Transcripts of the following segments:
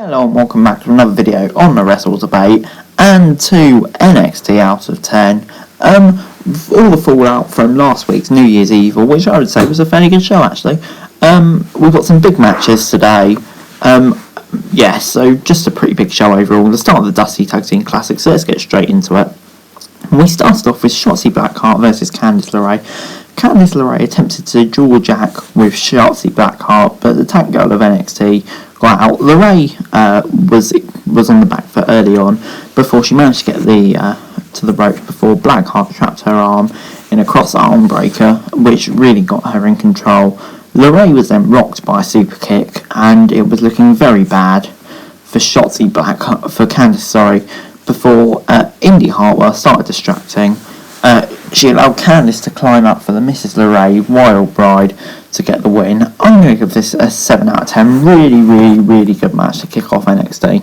Hello and welcome back to another video on the Wrestle Debate and to NXT Out of 10. All the fallout from last week's New Year's Evil, which I would say was a fairly good show actually. We've got some big matches today. So just a pretty big show overall. The start of the Dusty Tag Team Classic, so let's get straight into it. We started off with Shotzi Blackheart versus Candice LeRae. Candice LeRae attempted to dual jack with Shotzi Blackheart, but the tag girl of NXT got out. LeRae was on the back foot early on before she managed to get to the ropes before Blackheart trapped her arm in a cross arm breaker, which really got her in control. LeRae was then rocked by a super kick, and it was looking very bad for Candice, before Indy Hartwell started distracting. She allowed Candice to climb up for the Mrs. LeRae Wild Bride to get the win. I'm going to give this a 7 out of 10. Really good match to kick off NXT.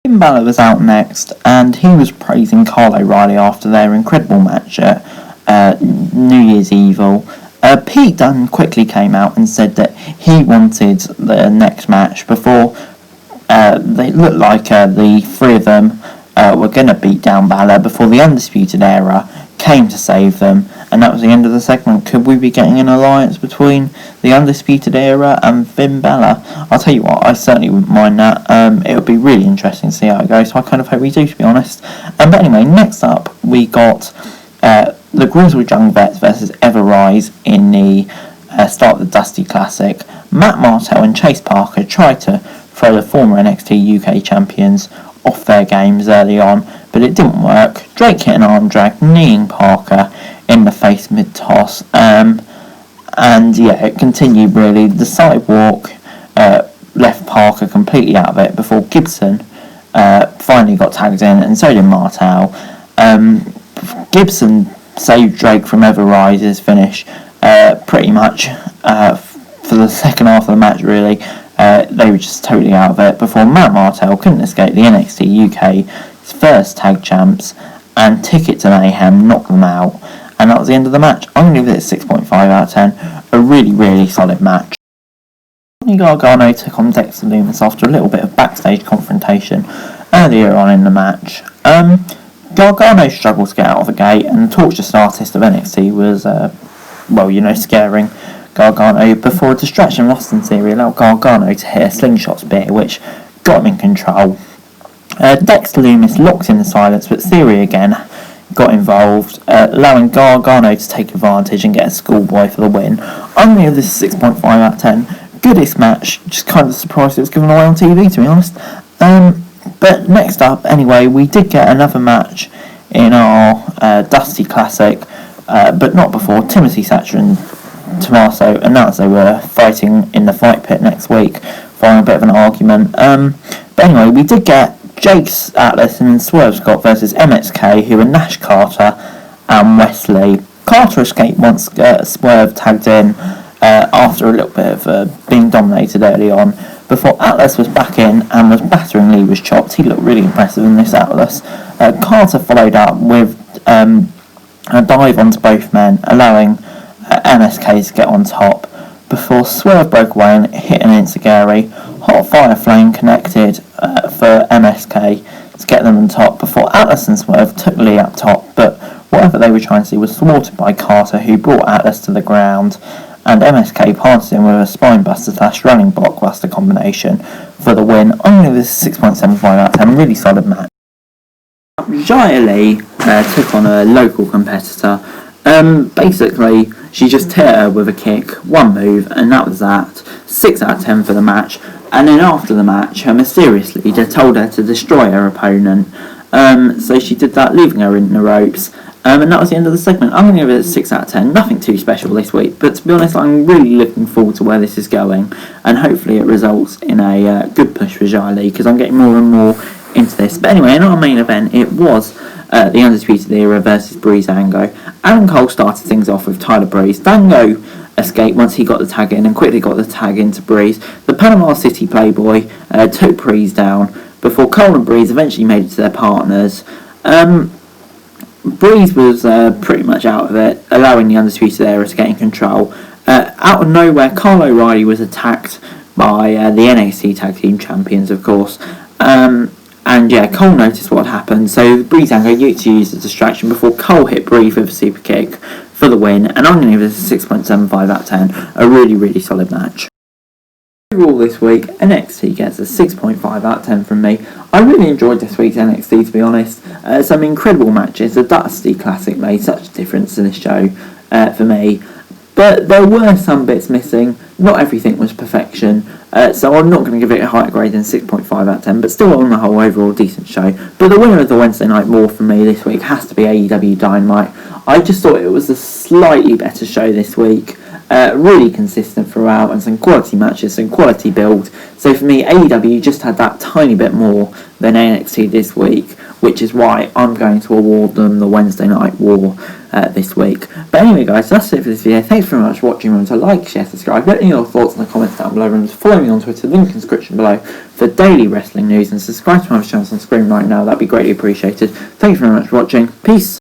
Finn Balor was out next, and he was praising Kyle O'Reilly after their incredible match at New Year's Evil. Pete Dunne quickly came out and said that he wanted the next match before they looked like the three of them were going to beat down Balor before the Undisputed Era came to save them, and that was the end of the segment. Could we be getting an alliance between the Undisputed Era and Finn Balor? I'll tell you what, I certainly wouldn't mind that. It would be really interesting to see how it goes, so I kind of hope we do, to be honest. But anyway, next up we got the Grizzled Young Vets versus Ever Rise in the start of the Dusty Classic. Matt Martel and Chase Parker tried to throw the former NXT UK champions off their games early on, but it didn't work. Drake hit an arm drag, kneeing Parker in the face mid-toss, it continued really. The sidewalk left Parker completely out of it before Gibson finally got tagged in, and so did Martel. Gibson saved Drake from Ever Rise's finish pretty much for the second half of the match really. They were just totally out of it before Matt Martel couldn't escape the NXT UK's first tag champs, and Ticket to Mayhem knocked them out, and that was the end of the match. I'm going to give it a 6.5 out of 10. A really solid match. Johnny Gargano took on Dexter Lumis after a little bit of backstage confrontation earlier on in the match. Gargano struggled to get out of the gate, and the Torture Artist of NXT was, scaring Gargano before a distraction from Austin Theory allowed Gargano to hit a slingshot spear, which got him in control. Dexter Lumis locked in the silence, but Theory again got involved, allowing Gargano to take advantage and get a schoolboy for the win. I'm going to give this a 6.5 out of 10. Goodest match, just kind of surprised it was given away on TV, to be honest. But next up, anyway, we did get another match in our Dusty Classic, but not before Timothy Thatcher and Tommaso announced they were fighting in the fight pit next week, following a bit of an argument. But anyway, we did get Jake's Atlas and Swerve Scott versus MXK, who were Nash Carter and Wesley. Carter escaped once Swerve tagged in after a little bit of being dominated early on, before Atlas was back in and was battering Lee with chops. He looked really impressive in this Atlas. Carter followed up with a dive onto both men, allowing MSK to get on top, before Swerve broke away and hit an Enziguri. Hot Fire Flame connected for MSK to get them on top, before Atlas and Swerve took Lee up top, but whatever they were trying to do was thwarted by Carter, who brought Atlas to the ground, and MSK parted him with a spinebuster / running blockbuster combination for the win. I'm going to give this a 6.75 out of 10. Really solid match. Xia Li took on a local competitor. Basically, she just hit her with a kick, one move, and that was that. 6 out of 10 for the match. And then after the match, her mysterious leader told her to destroy her opponent. So she did that, leaving her in the ropes. And that was the end of the segment. I'm going to give it a 6 out of 10. Nothing too special this week, but to be honest, I'm really looking forward to where this is going, and hopefully it results in a good push for Xia Li, because I'm getting more and more into this. But anyway, in our main event, it was the Undisputed Era versus Breezango. Adam Cole started things off with Tyler Breeze. Dango escaped once he got the tag in and quickly got the tag into Breeze. The Panama City Playboy took Breeze down before Cole and Breeze eventually made it to their partners. Breeze was pretty much out of it, allowing the Undisputed Era to get in control. Out of nowhere, Kyle O'Reilly was attacked by the NXT Tag Team Champions, of course. And yeah, Cole noticed what happened, so Breezango used a distraction before Cole hit Bree with a super kick for the win, and I'm going to give this a 6.75 out of 10. A really, really solid match. Overall this week, NXT gets a 6.5 out of 10 from me. I really enjoyed this week's NXT, to be honest. Some incredible matches. The Dusty Classic made such a difference to this show for me. But there were some bits missing. Not everything was perfection. So I'm not going to give it a higher grade than 6.5 out of 10. But still, on the whole, overall, decent show. But the winner of the Wednesday Night War for me this week has to be AEW Dynamite. I just thought it was a slightly better show this week. Really consistent throughout, and some quality matches, some quality build. So for me, AEW just had that tiny bit more than NXT this week, which is why I'm going to award them the Wednesday Night War this week. But anyway, guys, that's it for this video. Thanks very much for watching. Remember to like, share, subscribe. Let me know your thoughts in the comments down below. Remember to follow me on Twitter, link in the description below, for daily wrestling news, and subscribe to my channel on screen right now. That'd be greatly appreciated. Thank you very much for watching. Peace.